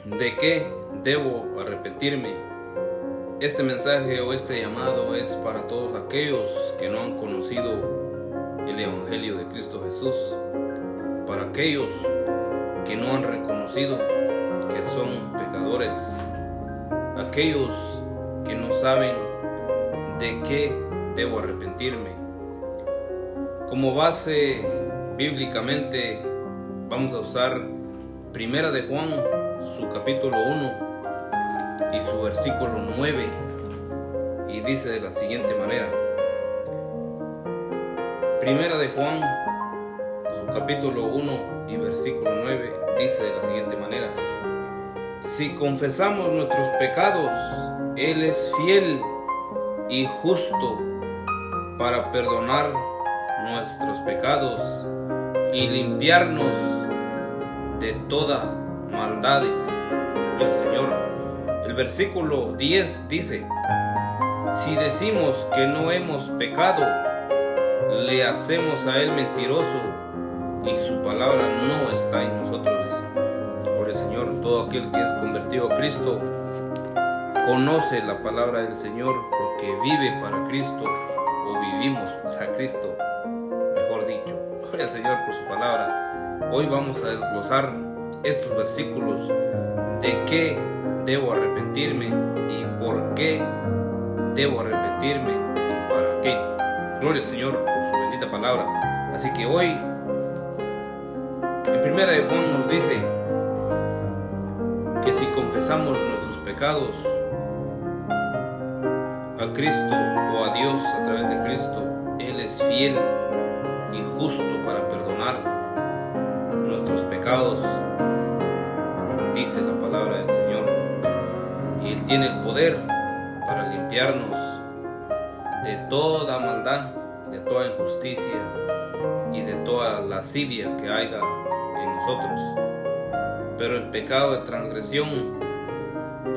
¿De qué debo arrepentirme? Este mensaje o este llamado es para todos aquellos que no han conocido el Evangelio de Cristo Jesús, para aquellos que no han reconocido que son pecadores, aquellos que no saben de qué debo arrepentirme. Como base bíblicamente vamos a usar Primera de Juan, su capítulo 1 y su versículo 9, y dice de la siguiente manera. Primera de Juan, su capítulo 1 y versículo 9, dice de la siguiente manera: si confesamos nuestros pecados, Él es fiel y justo para perdonar nuestros pecados y limpiarnos de toda maldad, dice el Señor. El versículo 10 dice: si decimos que no hemos pecado, le hacemos a Él mentiroso y su palabra no está en nosotros, dice. Por el Señor, todo aquel que es convertido a Cristo conoce la palabra del Señor porque vive para Cristo, o vivimos para Cristo, mejor dicho. Gloria al Señor por su palabra. Hoy vamos a desglosar estos versículos de qué debo arrepentirme y por qué debo arrepentirme y para qué. Gloria al Señor por su bendita palabra. Así que hoy, en Primera de Juan nos dice que si confesamos nuestros pecados a Cristo o a Dios a través de Cristo, Él es fiel y justo para perdonar nuestros pecados, dice la palabra del Señor, y Él tiene el poder para limpiarnos de toda maldad, de toda injusticia y de toda lascivia que haya en nosotros. Pero el pecado de transgresión,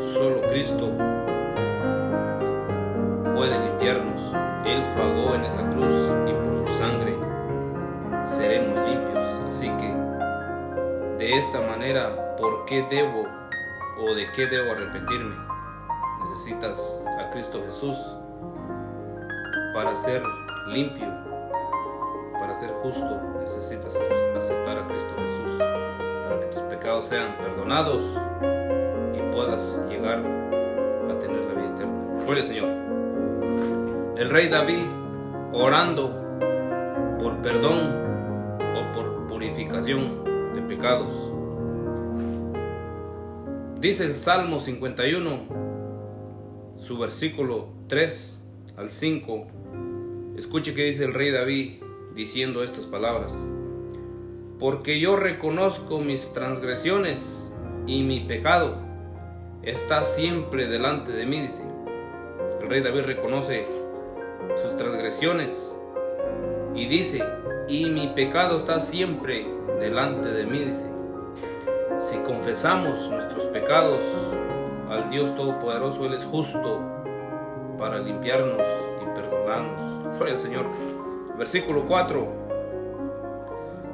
solo Cristo puede limpiarnos. Él pagó en esa cruz y por su sangre seremos limpios. Así que de esta manera, ¿por qué debo o de qué debo arrepentirme? Necesitas a Cristo Jesús para ser limpio, para ser justo. Necesitas aceptar a Cristo Jesús para que tus pecados sean perdonados y puedas llegar a tener la vida eterna. Gloria al Señor. El rey David, orando por perdón o por purificación de pecados, dice el Salmo 51, su versículo 3 al 5. Escuche que dice el rey David diciendo estas palabras: porque yo reconozco mis transgresiones y mi pecado está siempre delante de mí, dice. El rey David reconoce sus transgresiones y dice: y mi pecado está siempre delante de mí, dice. Si confesamos nuestros pecados al Dios Todopoderoso, Él es justo para limpiarnos y perdonarnos. Gloria al Señor. Versículo 4: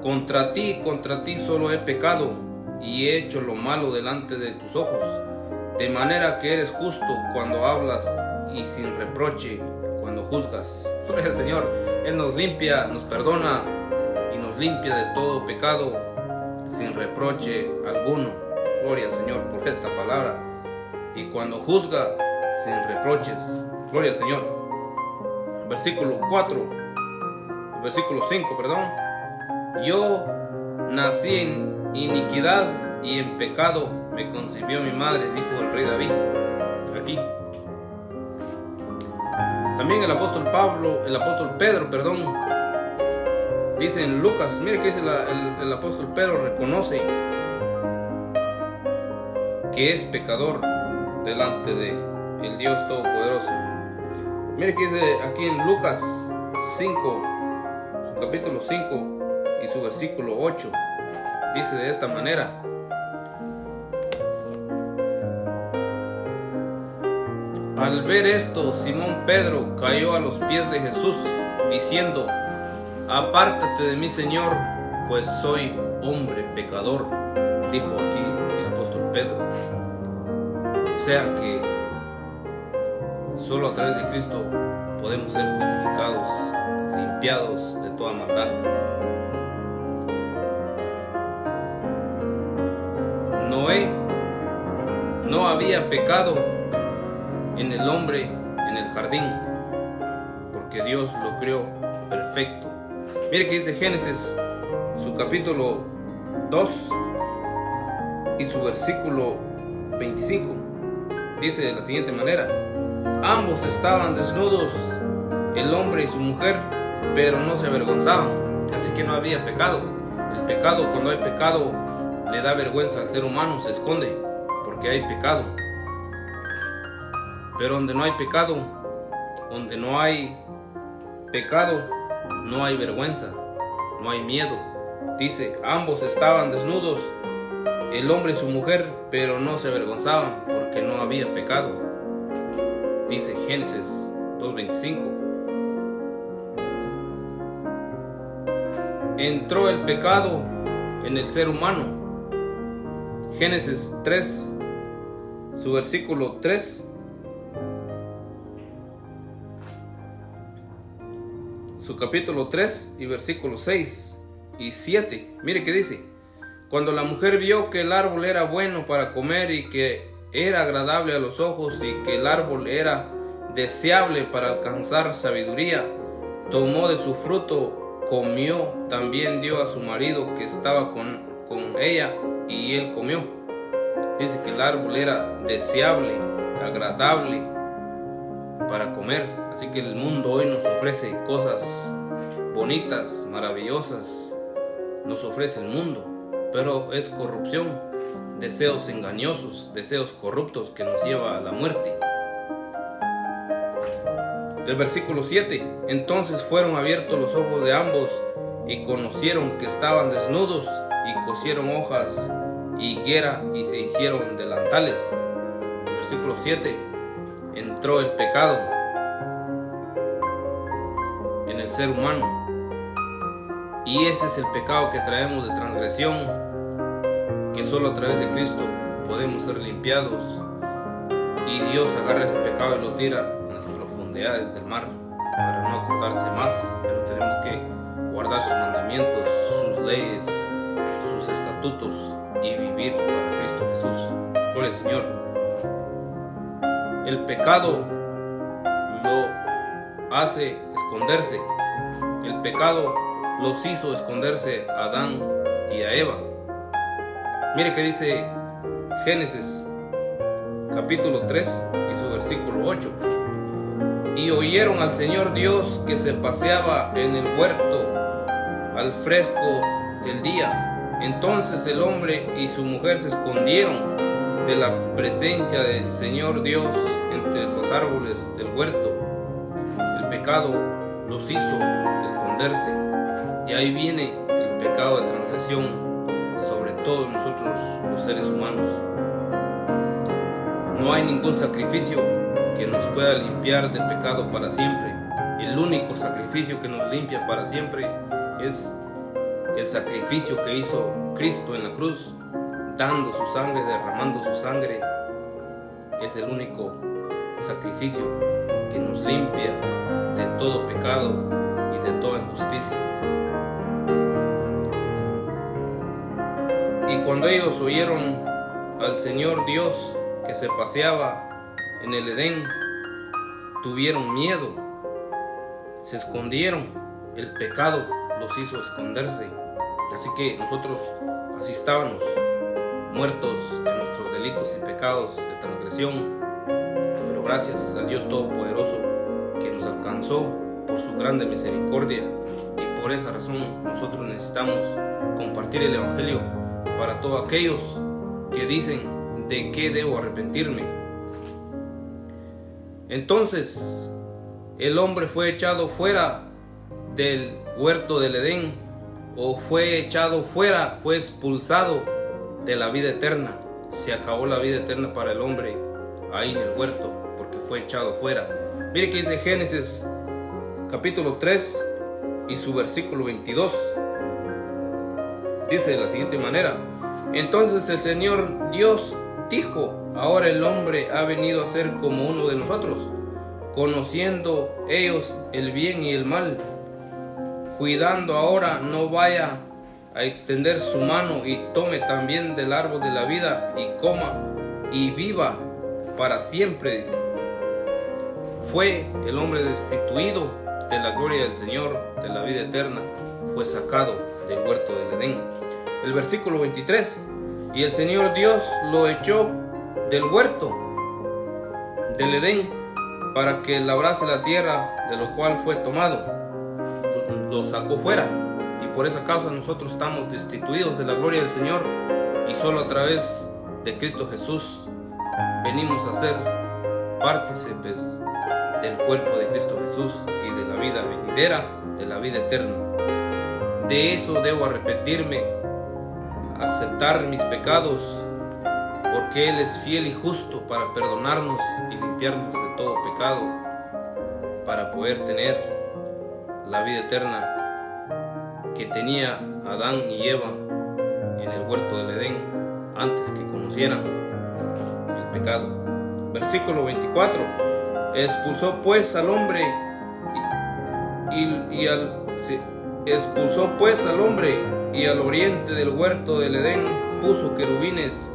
contra ti solo he pecado y he hecho lo malo delante de tus ojos, de manera que eres justo cuando hablas y sin reproche cuando juzgas. Gloria al Señor. Él nos limpia, nos perdona y nos limpia de todo pecado sin reproche alguno. Gloria al Señor por esta palabra. Y cuando juzga, sin reproches. Gloria al Señor. Versículo 5, perdón. Yo nací en iniquidad y en pecado me concibió mi madre, dijo el rey David. Aquí. También el apóstol Pedro, dice en Lucas, mire que dice el apóstol Pedro, reconoce que es pecador delante de el Dios Todopoderoso. Mire que dice aquí en Lucas 5, su capítulo 5 y su versículo 8, dice de esta manera: al ver esto, Simón Pedro cayó a los pies de Jesús, diciendo: apártate de mí, Señor, pues soy hombre pecador. Dijo aquí el apóstol Pedro. O sea que solo a través de Cristo podemos ser justificados, limpiados de toda maldad. Noé no había pecado en el hombre en el jardín, porque Dios lo creó perfecto. Mire que dice Génesis, su capítulo 2 y su versículo 25. Dice de la siguiente manera: ambos estaban desnudos, el hombre y su mujer, pero no se avergonzaban. Así que no había pecado. El pecado, cuando hay pecado, le da vergüenza al ser humano, se esconde, porque hay pecado. Pero donde no hay pecado, no hay vergüenza, no hay miedo. Dice, ambos estaban desnudos, el hombre y su mujer, pero no se avergonzaban, porque no había pecado. Dice Génesis 2:25. Entró el pecado en el ser humano. Génesis 3, su versículo 3. Su capítulo 3 y versículos 6 y 7. Mire que dice: cuando la mujer vio que el árbol era bueno para comer y que era agradable a los ojos y que el árbol era deseable para alcanzar sabiduría, tomó de su fruto, comió, también dio a su marido que estaba con ella y él comió. Dice que el árbol era deseable, agradable para comer. Así que el mundo hoy nos ofrece cosas bonitas, maravillosas, nos ofrece el mundo, pero es corrupción, deseos engañosos, deseos corruptos que nos lleva a la muerte. El versículo 7: entonces fueron abiertos los ojos de ambos y conocieron que estaban desnudos y cosieron hojas y higuera y se hicieron delantales. El versículo 7: entró el pecado en el ser humano, y ese es el pecado que traemos de transgresión, que solo a través de Cristo podemos ser limpiados, y Dios agarra ese pecado y lo tira en las profundidades del mar para no acordarse más. Pero tenemos que guardar sus mandamientos, sus leyes, sus estatutos y vivir para Cristo Jesús. Gloria al Señor. El pecado lo hace esconderse. El pecado los hizo esconderse a Adán y a Eva. Mire que dice Génesis capítulo 3 y su versículo 8. Y oyeron al Señor Dios que se paseaba en el huerto al fresco del día. Entonces el hombre y su mujer se escondieron de la presencia del Señor Dios entre los árboles del huerto. El pecado los hizo esconderse. De ahí viene el pecado de transgresión sobre todos nosotros los seres humanos. No hay ningún sacrificio que nos pueda limpiar del pecado para siempre. El único sacrificio que nos limpia para siempre es el sacrificio que hizo Cristo en la cruz, dando su sangre, derramando su sangre. Es el único sacrificio que nos limpia de todo pecado y de toda injusticia. Y cuando ellos oyeron al Señor Dios que se paseaba en el Edén, tuvieron miedo, se escondieron. El pecado los hizo esconderse. Así que nosotros así estábamos, muertos en nuestros delitos y pecados de transgresión. Pero gracias al Dios Todopoderoso que nos alcanzó por su grande misericordia, y por esa razón nosotros necesitamos compartir el Evangelio para todos aquellos que dicen: ¿de qué debo arrepentirme? Entonces el hombre fue echado fuera del huerto del Edén, o fue echado fuera, fue expulsado de la vida eterna. Se acabó la vida eterna para el hombre ahí en el huerto, porque fue echado fuera. Mire que dice Génesis capítulo 3 y su versículo 22. Dice de la siguiente manera: entonces el Señor Dios dijo: ahora el hombre ha venido a ser como uno de nosotros, conociendo ellos el bien y el mal. Cuidando ahora no vaya a extender su mano y tome también del árbol de la vida y coma y viva para siempre, dice. Fue el hombre destituido de la gloria del Señor, de la vida eterna, fue sacado del huerto del Edén. El versículo 23: y el Señor Dios lo echó del huerto del Edén para que labrase la tierra, de lo cual fue tomado. Lo sacó fuera, y por esa causa nosotros estamos destituidos de la gloria del Señor, y solo a través de Cristo Jesús venimos a ser partícipes del cuerpo de Cristo Jesús y de la vida venidera, de la vida eterna. De eso debo arrepentirme, aceptar mis pecados, porque Él es fiel y justo para perdonarnos y limpiarnos de todo pecado, para poder tener la vida eterna que tenía Adán y Eva en el huerto del Edén antes que conocieran el pecado. Versículo 24: expulsó pues al hombre y al oriente del huerto del Edén puso querubines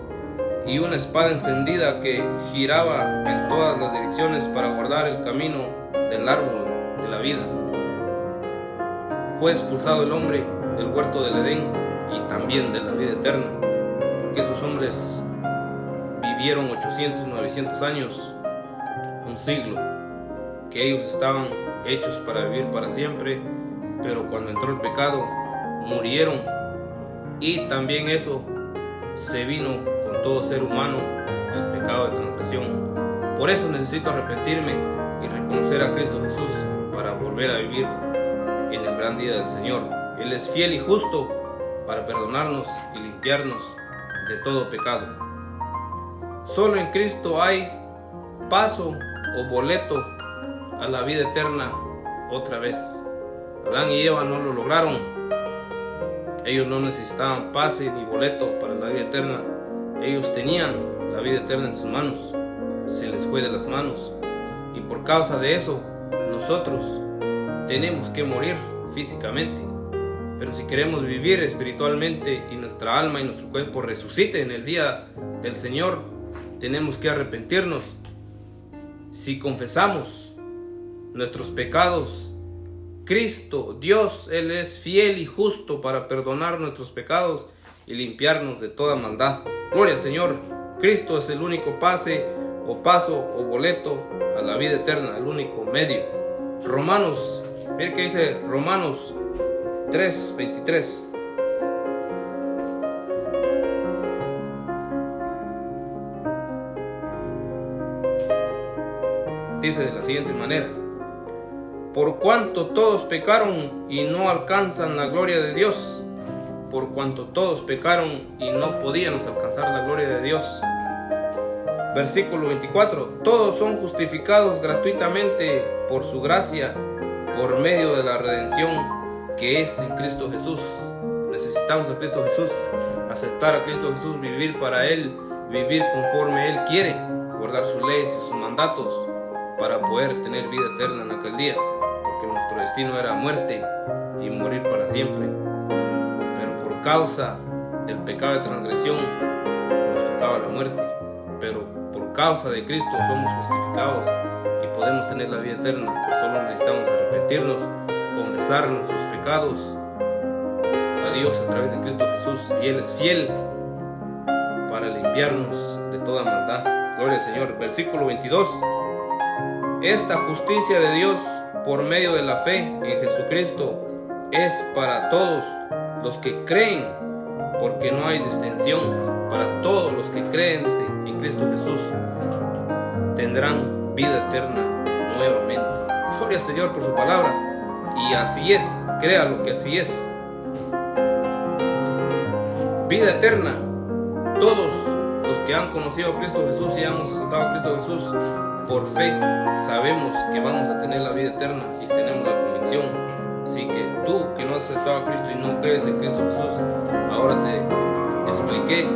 y una espada encendida que giraba en todas las direcciones para guardar el camino del árbol de la vida. Fue expulsado el hombre del huerto del Edén y también de la vida eterna, porque esos hombres vivieron 800, 900 años, un siglo, que ellos estaban hechos para vivir para siempre, pero cuando entró el pecado murieron, y también eso se vino con todo ser humano, el pecado de transgresión. Por eso necesito arrepentirme y reconocer a Cristo Jesús para volver a vivir en el gran día del Señor. Él es fiel y justo para perdonarnos y limpiarnos de todo pecado. Solo en Cristo hay paso o boleto a la vida eterna otra vez. Adán y Eva no lo lograron. Ellos no necesitaban pase ni boleto para la vida eterna. Ellos tenían la vida eterna en sus manos. Se les fue de las manos. Y por causa de eso, nosotros tenemos que morir físicamente. Pero si queremos vivir espiritualmente y nuestra alma y nuestro cuerpo resucite en el día del Señor, tenemos que arrepentirnos. Si confesamos nuestros pecados, Cristo, Dios, Él es fiel y justo para perdonar nuestros pecados y limpiarnos de toda maldad. Gloria al Señor. Cristo es el único pase o paso o boleto a la vida eterna, el único medio. Romanos, miren que dice Romanos 3:23. Dice de la siguiente manera: por cuanto todos pecaron y no alcanzan la gloria de Dios. Por cuanto todos pecaron y no podíamos alcanzar la gloria de Dios. Versículo 24: todos son justificados gratuitamente por su gracia, por medio de la redención que es en Cristo Jesús. Necesitamos a Cristo Jesús, aceptar a Cristo Jesús, vivir para Él, vivir conforme Él quiere, guardar sus leyes y sus mandatos para poder tener vida eterna en aquel día, porque nuestro destino era muerte y morir para siempre. Pero por causa del pecado de transgresión nos tocaba la muerte, pero por causa de Cristo somos justificados y podemos tener la vida eterna. Solo necesitamos arrepentirnos, confesar nuestros pecados a Dios a través de Cristo Jesús, y Él es fiel para limpiarnos de toda maldad. Gloria al Señor. Versículo 22: esta justicia de Dios por medio de la fe en Jesucristo es para todos los que creen, porque no hay distinción. Para todos los que creen en Cristo Jesús tendrán vida eterna nuevamente. Gloria al Señor por su palabra. Y así es, créalo que así es. Vida eterna. Todos los que han conocido a Cristo Jesús y hemos aceptado a Cristo Jesús por fe, sabemos que vamos a tener la vida eterna y tenemos la convicción. Así que tú que no has aceptado a Cristo y no crees en Cristo Jesús, ahora te expliqué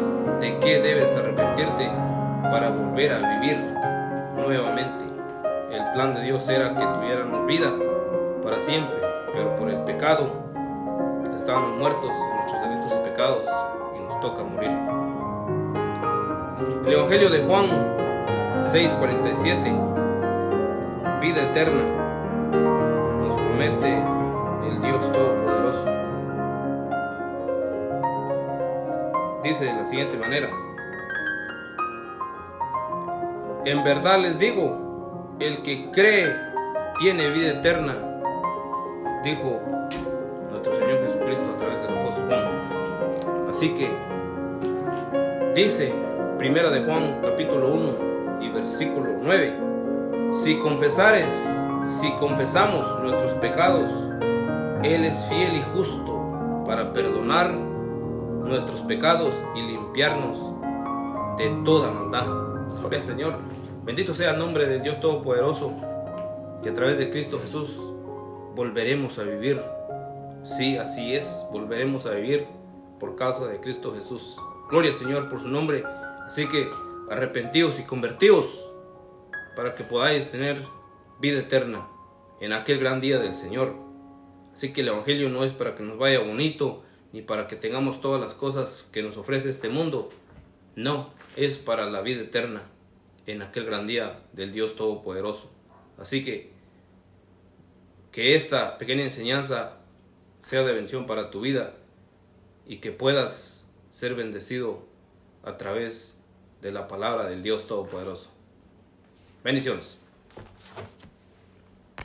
de qué debes arrepentirte para volver a vivir nuevamente. El plan de Dios era que tuviéramos vida para siempre, pero por el pecado estábamos muertos en nuestros delitos y pecados y nos toca morir. El Evangelio de Juan 6:47, vida eterna, nos promete el Dios Todopoderoso. Dice de la siguiente manera: en verdad les digo, el que cree tiene vida eterna, dijo nuestro Señor Jesucristo a través del apóstol Juan. Así que dice Primera de Juan capítulo 1 y versículo 9: si confesamos nuestros pecados, Él es fiel y justo para perdonar nuestros pecados y limpiarnos de toda maldad. Gloria al Señor. Bendito sea el nombre de Dios Todopoderoso, que a través de Cristo Jesús volveremos a vivir. Sí, así es, volveremos a vivir por causa de Cristo Jesús. Gloria al Señor por su nombre. Así que arrepentíos y convertíos para que podáis tener vida eterna en aquel gran día del Señor. Así que el Evangelio no es para que nos vaya bonito, ni para que tengamos todas las cosas que nos ofrece este mundo. No, es para la vida eterna en aquel gran día del Dios Todopoderoso. Así que esta pequeña enseñanza sea de bendición para tu vida y que puedas ser bendecido a través de la palabra del Dios Todopoderoso. Bendiciones.